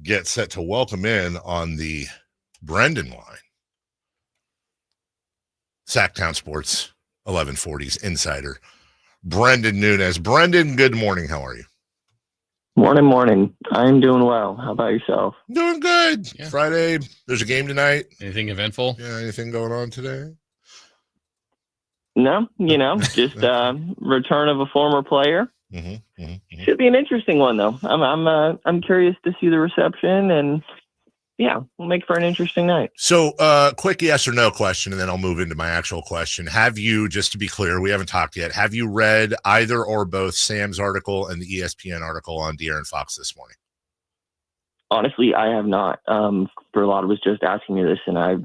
get set to welcome in on the Brenden line, Sactown Sports 1140s insider, Brenden Nunes. Brenden, good morning. How are you? Morning. I'm doing well. How about yourself? Doing good. Yeah. Friday, there's a game tonight. Anything eventful? Yeah, anything going on today? No, just return of a former player. Should be an interesting one, though. I'm curious to see the reception, and yeah, we'll make for an interesting night. So, quick yes or no question, and then I'll move into my actual question. Have you, just to be clear, we haven't talked yet, have you read either or both Sam's article and the ESPN article on De'Aaron Fox this morning? Honestly, I have not. Berlad was just asking me this, and I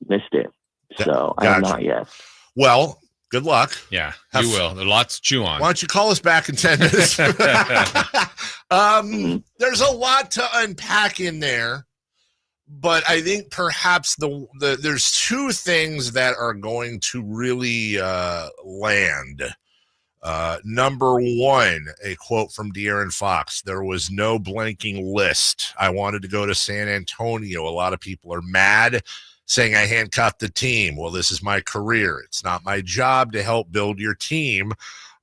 missed it. So I have not yet. Well, good luck. Yeah, you will. There's lots to chew on. Why don't you call us back in 10 minutes? There's a lot to unpack in there, but I think perhaps there's two things that are going to really land. Number one, a quote from De'Aaron Fox: "There was no blanking list. I wanted to go to San Antonio. A lot of people are mad, saying I handcuffed the team. Well, this is my career. It's not my job to help build your team.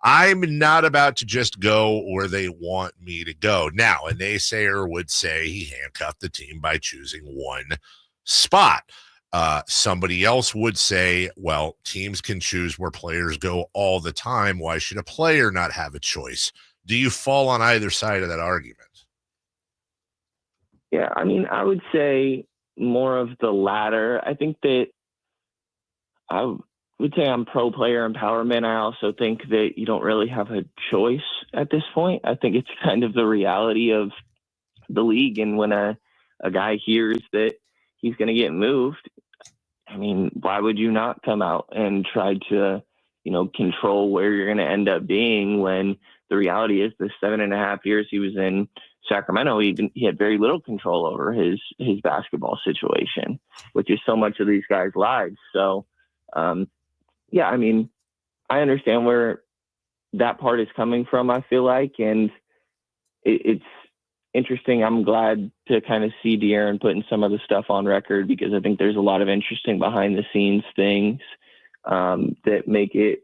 I'm not about to just go where they want me to go." Now, a naysayer would say he handcuffed the team by choosing one spot. Somebody else would say, well, teams can choose where players go all the time. Why should a player not have a choice? Do you fall on either side of that argument? Yeah, I would say more of the latter. I think that I would say I'm pro player empowerment. I also think that you don't really have a choice at this point. I think it's kind of the reality of the league. And when a guy hears that he's going to get moved, why would you not come out and try to, control where you're going to end up being, when the reality is the 7.5 years he was in Sacramento, he had very little control over his basketball situation, which is so much of these guys' lives. So, yeah, I understand where that part is coming from, I feel like, and it's interesting. I'm glad to kind of see De'Aaron putting some of the stuff on record, because I think there's a lot of interesting behind the scenes things that make it,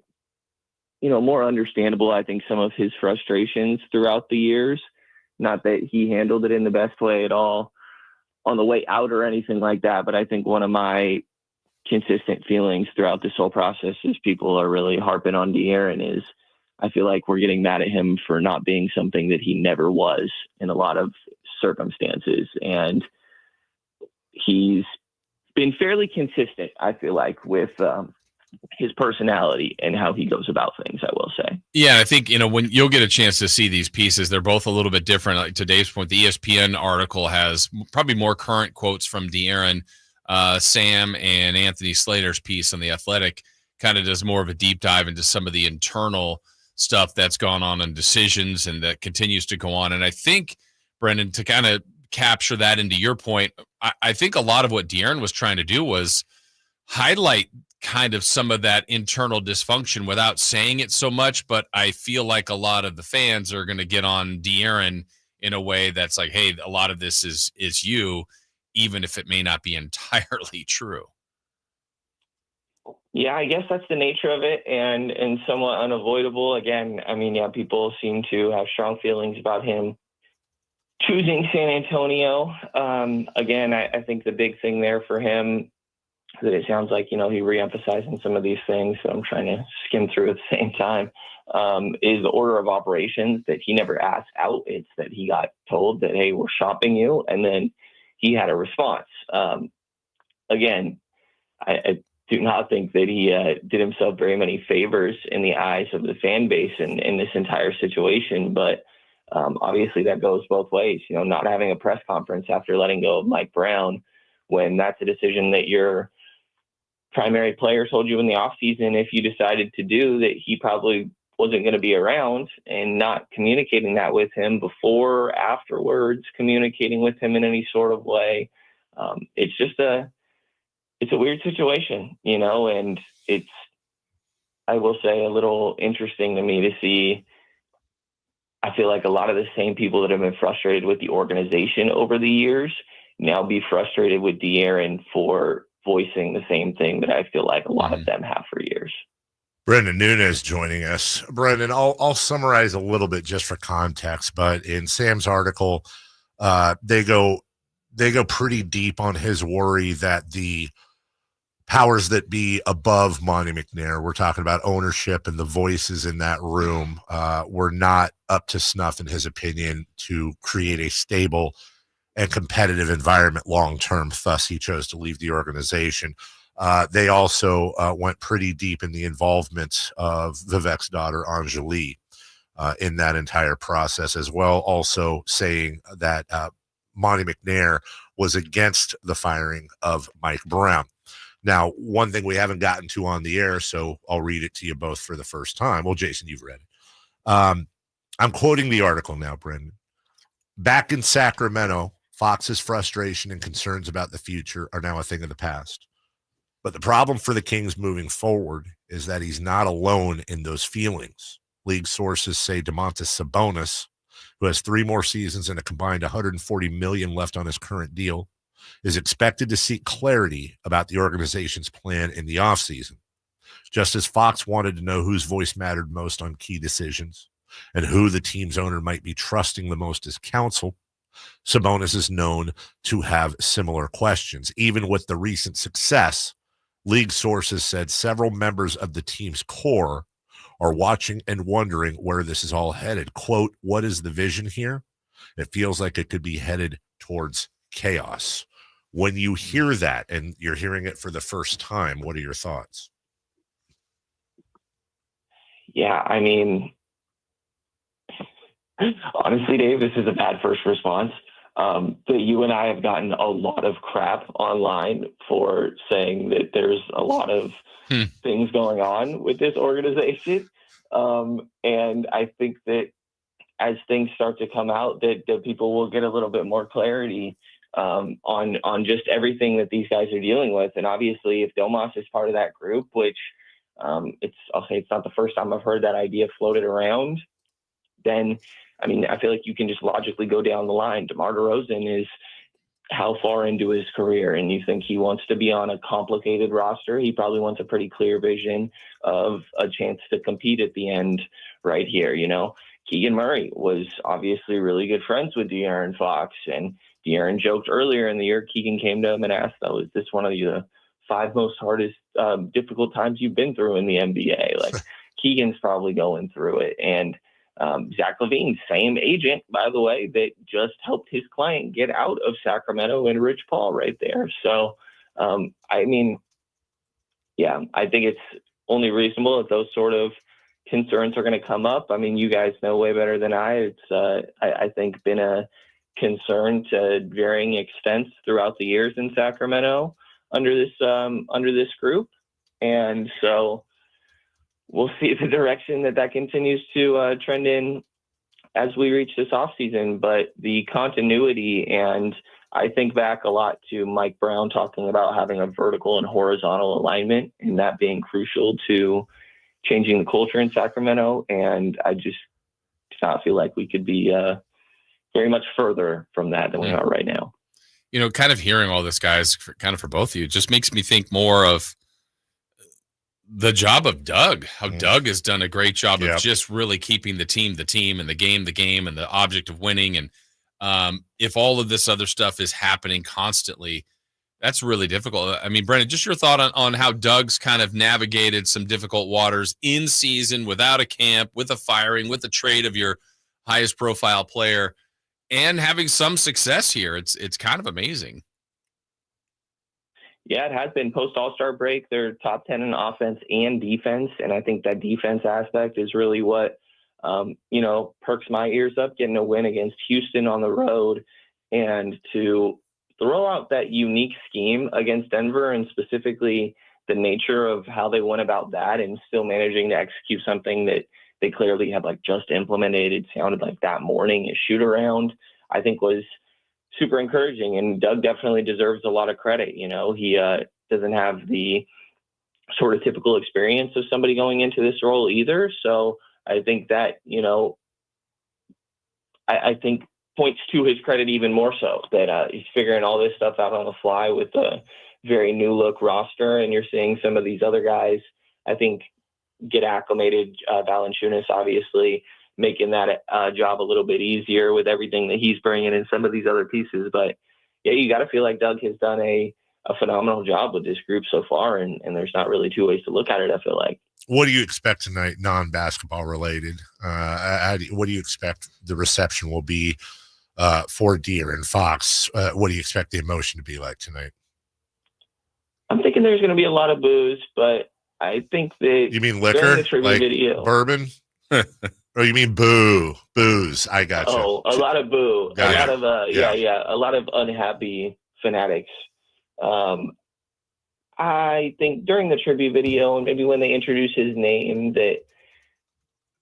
more understandable. I think some of his frustrations throughout the years, not that he handled it in the best way at all on the way out or anything like that, but I think one of my consistent feelings throughout this whole process is people are really harping on De'Aaron is I feel like we're getting mad at him for not being something that he never was in a lot of circumstances. And he's been fairly consistent, I feel like, with his personality and how he goes about things, I will say. Yeah, I think, when you'll get a chance to see these pieces, they're both a little bit different. Like to Dave's point, the ESPN article has probably more current quotes from De'Aaron. Sam and Anthony Slater's piece on The Athletic kind of does more of a deep dive into some of the internal stuff that's gone on in decisions and that continues to go on. And I think, Brenden, to kind of capture that into your point, I think a lot of what De'Aaron was trying to do was highlight kind of some of that internal dysfunction without saying it so much. But I feel like a lot of the fans are going to get on De'Aaron in a way that's like, hey, a lot of this is you, even if it may not be entirely true. Yeah, I guess that's the nature of it, and somewhat unavoidable. Again, people seem to have strong feelings about him choosing San Antonio. Again, I think the big thing there for him that it sounds like, he reemphasizing some of these things, so I'm trying to skim through at the same time, is the order of operations that he never asked out. It's that he got told that, hey, we're shopping you, and then he had a response. Again, I do not think that he did himself very many favors in the eyes of the fan base in this entire situation. But obviously that goes both ways, not having a press conference after letting go of Mike Brown, when that's a decision that your primary player told you in the offseason, if you decided to do that, he probably wasn't going to be around, and not communicating that with him before or afterwards, communicating with him in any sort of way. It's just it's a weird situation, and it's, I will say, a little interesting to me to see I feel like a lot of the same people that have been frustrated with the organization over the years now be frustrated with De'Aaron for voicing the same thing that I feel like a lot of them have for years. Brenden Nunes joining us. Brenden, I'll summarize a little bit just for context, but in Sam's article, they go pretty deep on his worry that the powers that be above Monty McNair, we're talking about ownership and the voices in that room, were not up to snuff, in his opinion, to create a stable and competitive environment long-term. Thus, he chose to leave the organization. They also went pretty deep in the involvement of Vivek's daughter, Anjali, in that entire process as well, also saying that Monty McNair was against the firing of Mike Brown. Now, one thing we haven't gotten to on the air, so I'll read it to you both for the first time. Well, Jason, you've read it. I'm quoting the article now, Brenden. Back in Sacramento, Fox's frustration and concerns about the future are now a thing of the past. But the problem for the Kings moving forward is that he's not alone in those feelings. League sources say Domantas Sabonis, who has 3 more seasons and a combined $140 million left on his current deal, is expected to seek clarity about the organization's plan in the offseason. Just as Fox wanted to know whose voice mattered most on key decisions and who the team's owner might be trusting the most as counsel, Sabonis is known to have similar questions. Even with the recent success, league sources said several members of the team's core are watching and wondering where this is all headed. Quote, what is the vision here? It feels like it could be headed towards chaos. When you hear that and you're hearing it for the first time, what are your thoughts? Yeah, I mean, honestly, Dave, this is a bad first response. But you and I have gotten a lot of crap online for saying that there's a lot of things going on with this organization. And I think that as things start to come out, that people will get a little bit more clarity on just everything that these guys are dealing with. And obviously, if Domas is part of that group, which I'll say it's not the first time I've heard that idea floated around, then, I mean, I feel like you can just logically go down the line. DeMar DeRozan is how far into his career, and you think he wants to be on a complicated roster? He probably wants a pretty clear vision of a chance to compete at the end right here. You know, Keegan Murray was obviously really good friends with De'Aaron Fox, and De'Aaron joked earlier in the year, Keegan came to him and asked, "Oh, is this one of the 5 most hardest, difficult times you've been through in the NBA?" Like, Keegan's probably going through it. And Zach LaVine, same agent, by the way, that just helped his client get out of Sacramento, and Rich Paul right there. So, I mean, yeah, I think it's only reasonable that those sort of concerns are going to come up. I mean, you guys know way better than I. It's, I think, been a concern to varying extents throughout the years in Sacramento under this group. And so we'll see the direction that continues to trend in as we reach this offseason. But the continuity, and I think back a lot to Mike Brown talking about having a vertical and horizontal alignment, and that being crucial to changing the culture in Sacramento. And I just do not feel like we could be very much further from that than we are right now. You know, kind of hearing all this, guys, kind of for both of you, just makes me think more of the job of Doug, how Doug has done a great job of just really keeping the team, and the game, and the object of winning. And if all of this other stuff is happening constantly, that's really difficult. I mean, Brenden, just your thought on how Doug's kind of navigated some difficult waters in season, without a camp, with a firing, with the trade of your highest profile player, and having some success here. It's kind of amazing. Yeah, it has been. Post All-Star break, they're top 10 in offense and defense. And I think that defense aspect is really what, perks my ears up, getting a win against Houston on the road, and to throw out that unique scheme against Denver, and specifically the nature of how they went about that, and still managing to execute something that they clearly had just implemented. It sounded like that morning, a shoot around, I think was super encouraging. And Doug definitely deserves a lot of credit. You know, he doesn't have the sort of typical experience of somebody going into this role either. So I think that, I think points to his credit even more so that he's figuring all this stuff out on the fly with a very new look roster. And you're seeing some of these other guys, I think, get acclimated. Valanciunas, obviously, making that job a little bit easier with everything that he's bringing in some of these other pieces. But yeah, you got to feel like Doug has done a phenomenal job with this group so far. And there's not really two ways to look at it, I feel like. What do you expect tonight, non-basketball related? What do you expect the reception will be for Deere and Fox? What do you expect the emotion to be like tonight? I'm thinking there's going to be a lot of booze, but I think that you mean liquor, like video, bourbon, or you mean booze? I got you. Oh, a lot of boo, a lot of a lot of unhappy fanatics. I think during the tribute video and maybe when they introduce his name, that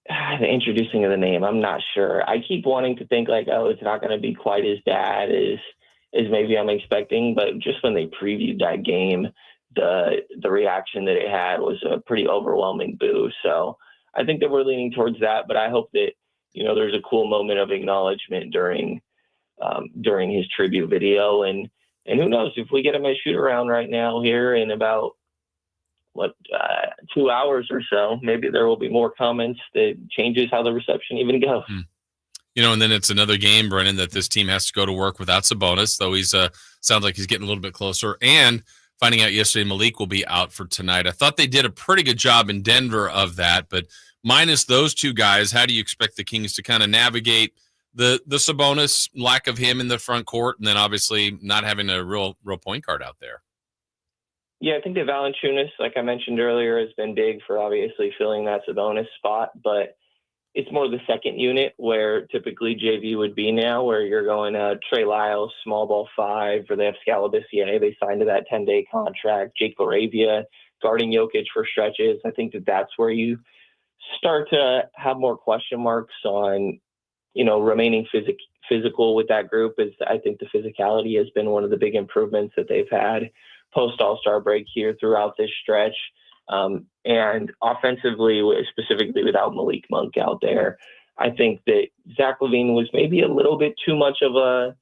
the introducing of the name, I'm not sure. I keep wanting to think like, oh, it's not going to be quite as bad as maybe I'm expecting. But just when they previewed that game, the reaction that it had was a pretty overwhelming boo. So I think that we're leaning towards that. But I hope that, there's a cool moment of acknowledgement during his tribute video. And who knows, if we get him a shoot around right now here in about 2 hours or so, maybe there will be more comments that changes how the reception even goes. And then it's another game, Brenden, that this team has to go to work without Sabonis, though he's sounds like he's getting a little bit closer. And finding out yesterday Malik will be out for tonight. I thought they did a pretty good job in Denver of that, but minus those two guys, how do you expect the Kings to kind of navigate the Sabonis, lack of him in the front court, and then obviously not having a real point guard out there? Yeah, I think that Valanciunas, like I mentioned earlier, has been big for obviously filling that Sabonis spot, but it's more the second unit where typically JV would be now, where you're going Trey Lyles, small ball 5, or they have Scalabissier. They signed to that 10-day contract. Jake Laravia guarding Jokic for stretches. I think that that's where you start to have more question marks on, remaining physical with that group. Is I think the physicality has been one of the big improvements that they've had post All-Star break here throughout this stretch. And offensively, specifically without Malik Monk out there, I think that Zach LaVine was maybe a little bit too much of a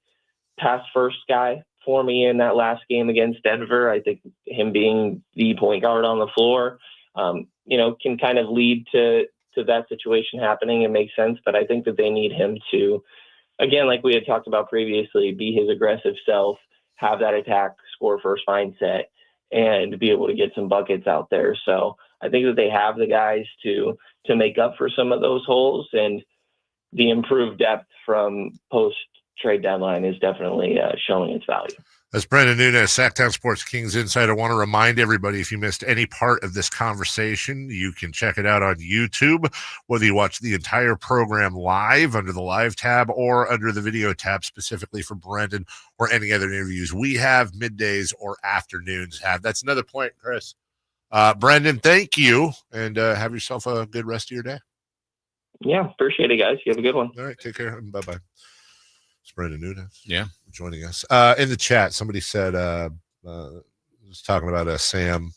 pass-first guy for me in that last game against Denver. I think him being the point guard on the floor, can kind of lead to that situation happening and make sense. But I think that they need him to, again, like we had talked about previously, be his aggressive self, have that attack, score first mindset, and be able to get some buckets out there. So I think that they have the guys to make up for some of those holes, and the improved depth from post-trade deadline is definitely showing its value. That's Brenden Nunes, Sactown Sports Kings Insider. I want to remind everybody, if you missed any part of this conversation, you can check it out on YouTube, whether you watch the entire program live under the live tab or under the video tab specifically for Brenden, or any other interviews we have, middays or afternoons have. That's another point, Chris. Brenden, thank you, and have yourself a good rest of your day. Yeah, appreciate it, guys. You have a good one. All right, take care. Bye-bye. It's Brenden Nunes. Yeah. Joining us. In the chat, somebody said, was talking about Sam